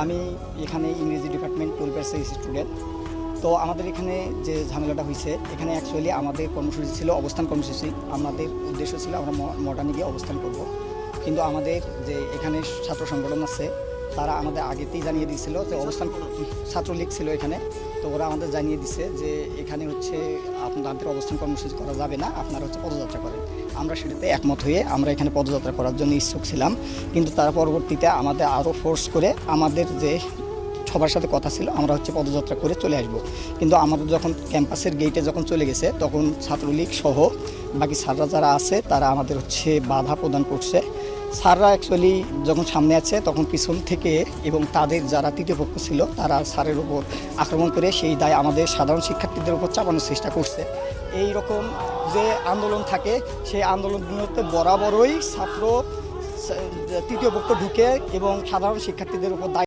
আমি এখানে ইংরেজি ডিপার্টমেন্ট 12 ব্যাচের স্টুডেন্ট। তো আমাদের এখানে যে ঝামেলাটা হয়েছে, এখানে অ্যাকচুয়ালি আমাদের কর্মসূচি ছিল অবস্থান কর্মসূচি। আমাদের উদ্দেশ্য ছিল আমরা মডার্নে গিয়ে অবস্থান করব। কিন্তু আমাদের যে এখানে ছাত্র সংগঠন আছে, তারা আমাদের আগেতেই জানিয়ে দিয়েছিল যে অবস্থান ছাত্রলীগ ছিল এখানে। তো ওরা আমাদের জানিয়ে দিছে যে এখানে হচ্ছে আপনাদের অবস্থান কর্মসূচি করা যাবে না, আপনারা হচ্ছে পদযাত্রা করেন। আমরা সেটাতে একমত হয়ে আমরা এখানে পদযাত্রা করার জন্য ইচ্ছুক ছিলাম। কিন্তু তারা পরবর্তীতে আমাদের আরও ফোর্স করে আমাদের যে সবার সাথে কথা ছিল আমরা হচ্ছে পদযাত্রা করে চলে আসব। কিন্তু আমাদের যখন ক্যাম্পাসের গেটে যখন চলে গেছে, তখন ছাত্রলীগ সহ বাকি স্যাররা যারা আছে তারা আমাদের হচ্ছে বাধা প্রদান করছে। স্যাররা অ্যাকচুয়ালি যখন সামনে আছে তখন পিছন থেকে এবং তাদের যারা তৃতীয় পক্ষ ছিল তারা স্যারের উপর আক্রমণ করে সেই দায় আমাদের সাধারণ শিক্ষার্থীদের উপর চাপানোর চেষ্টা করছে। এই রকম যে আন্দোলন থাকে, সেই আন্দোলনগুলোতে বরাবরই তৃতীয় পক্ষ ঢুকে এবং সাধারণ শিক্ষার্থীদের উপর দায়